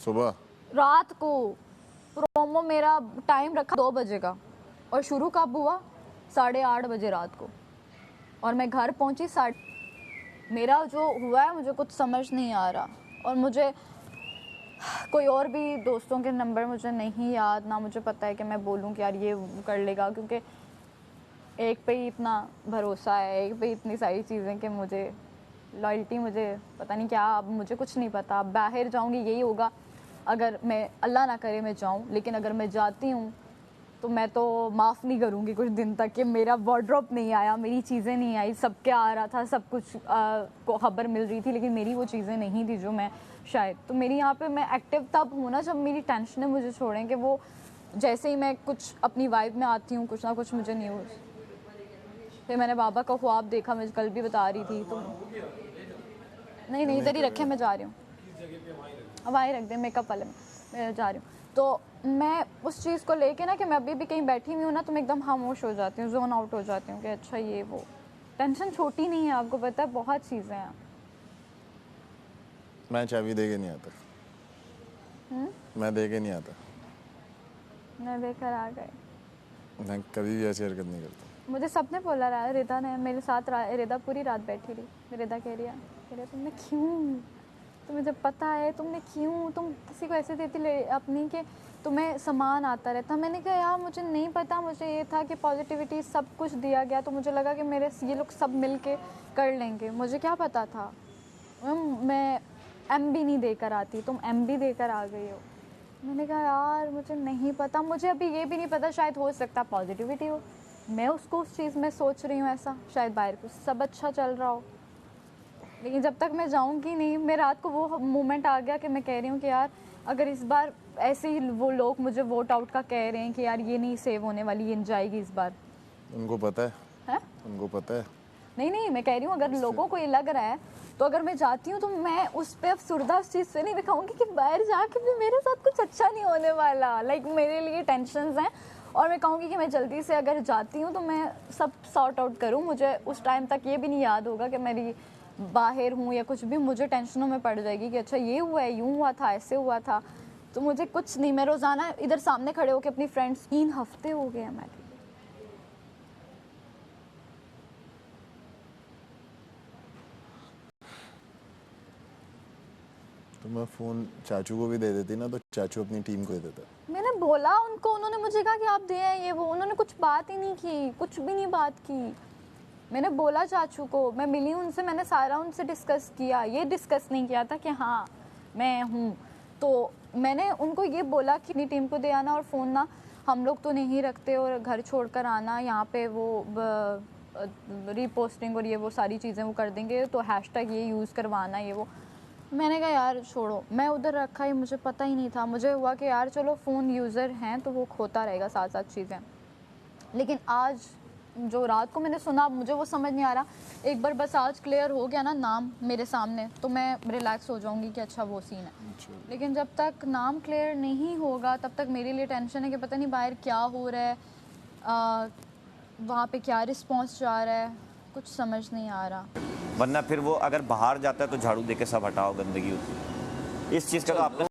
सुबह रात को प्रोमो मेरा टाइम रखा 2 बजे का और शुरू कब हुआ 8:30 बजे रात को और मैं घर पहुंची मेरा जो हुआ है मुझे कुछ समझ नहीं आ रहा और मुझे कोई और भी दोस्तों के नंबर मुझे नहीं याद ना मुझे पता है कि मैं बोलूं कि यार ये कर लेगा क्योंकि एक पे ही इतना भरोसा है एक पे इतनी सारी चीज़ें कि मुझे लॉयल्टी मुझे पता नहीं क्या अब मुझे कुछ नहीं पता अब बाहर जाऊंगी यही होगा अगर मैं अल्लाह ना करे मैं जाऊं लेकिन अगर मैं जाती हूं तो मैं तो माफ़ नहीं करूंगी कुछ दिन तक कि मेरा वार्डरोब नहीं आया मेरी चीज़ें नहीं आई सबके आ रहा था सब कुछ को खबर मिल रही थी लेकिन मेरी वो चीज़ें नहीं थी जो मैं शायद तो मेरी यहाँ पे मैं एक्टिव तब हूँ ना जब मेरी टेंशनें मुझे छोड़ें कि वो जैसे ही मैं कुछ अपनी वाइब में आती हूँ कुछ ना कुछ मुझे न्यूज़ फिर मैंने बाबा का ख्वाब देखा मैं कल भी बता रही थी तो नहीं इधर ही रखे मैं जा रही हूँ अब वहीं रख दे मेकअप वाले में मैं जा रही हूँ तो मैं उस चीज़ को लेके ना कि मैं अभी भी कहीं बैठी हुई हूँ ना तो मैं एकदम खामोश हो जाती हूँ जोन आउट हो जाती हूँ कि अच्छा ये वो टेंशन छोटी नहीं है आपको पता है बहुत चीज़ें हैं मैं चाबी दे के नहीं आता मैं दे के नहीं आता मैं देकर आ गई मैं कभी भी ऐसी हरकत नहीं करता मुझे सबने बोला रहा रिदा ने मेरे साथ रिदा पूरी रात बैठी रही रिदा कह रही है तुमने क्यों तुम्हें जब पता है तुमने क्यों तुम किसी को ऐसे देती अपनी कि तुम्हें सामान आता रहता मैंने कहा यार मुझे नहीं पता मुझे ये था कि पॉजिटिविटी सब कुछ दिया गया तो मुझे लगा कि मेरे ये लोग सब मिल के कर लेंगे मुझे क्या पता था मैं एम भी नहीं देकर आती तुम एम भी देकर आ गई हो मैंने कहा यार मुझे नहीं पता मुझे अभी ये भी नहीं पता शायद हो सकता पॉजिटिविटी हो मैं उसको उस चीज़ में सोच रही हूँ ऐसा शायद बाहर को सब अच्छा चल रहा हो लेकिन जब तक मैं जाऊंगी नहीं मैं रात को वो मोमेंट आ गया कि मैं कह रही हूँ कि यार अगर इस बार ऐसे ही वो लोग मुझे वोट आउट का कह रहे हैं कि यार ये नहीं सेव होने वाली ये जाएगी इस बार उनको पता है उनको पता है नहीं मैं कह रही हूँ अगर लोगों को ये लग रहा है तो अगर मैं जाती हूँ तो मैं उस पर अफसुर्दा उस चीज़ से नहीं दिखाऊंगी कि बाहर जाके भी मेरे साथ कुछ अच्छा नहीं होने वाला लाइक मेरे लिए टेंशन्स हैं और मैं कहूँगी कि मैं जल्दी से अगर जाती हूँ तो मैं सब सॉर्ट आउट करूँ मुझे उस टाइम तक ये भी नहीं याद होगा कि मेरी बाहर हूँ या कुछ भी मुझे टेंशनों में पड़ जाएगी कि अच्छा ये हुआ है यूँ हुआ था ऐसे हुआ था तो मुझे कुछ नहीं मैं रोज़ाना इधर सामने खड़े होकर अपनी फ्रेंड्स 3 हफ्ते हो गए हैं मैं तो मैं फ़ोन चाचू को भी दे देती ना तो चाचू अपनी टीम को दे देता मैंने बोला उनको उन्होंने मुझे कहा कि आप दे आए ये वो उन्होंने कुछ बात ही नहीं की कुछ भी नहीं बात की मैंने बोला चाचू को मैं मिली उनसे मैंने सारा उनसे डिस्कस किया ये डिस्कस नहीं किया था कि हाँ मैं हूँ तो मैंने उनको ये बोला कि अपनी टीम को दे आना और फ़ोन ना हम लोग तो नहीं रखते और घर छोड़कर आना यहाँ पे वो रीपोस्टिंग और ये वो सारी चीज़ें वो कर देंगे तो हैशटैग ये यूज़ करवाना ये वो मैंने कहा यार छोड़ो मैं उधर रखा ही मुझे पता ही नहीं था मुझे हुआ कि यार चलो फ़ोन यूज़र हैं तो वो खोता रहेगा साथ साथ चीज़ें लेकिन आज जो रात को मैंने सुना मुझे वो समझ नहीं आ रहा एक बार बस आज क्लियर हो गया ना नाम मेरे सामने तो मैं रिलैक्स हो जाऊंगी कि अच्छा वो सीन है लेकिन जब तक नाम क्लियर नहीं होगा तब तक मेरे लिए टेंशन है कि पता नहीं बाहर क्या हो रहा है वहाँ पे क्या रिस्पॉन्स जा रहा है कुछ समझ नहीं आ रहा वरना फिर वो अगर बाहर जाता है तो झाड़ू देके सब हटाओ गंदगी होती है इस चीज़ का तो आपने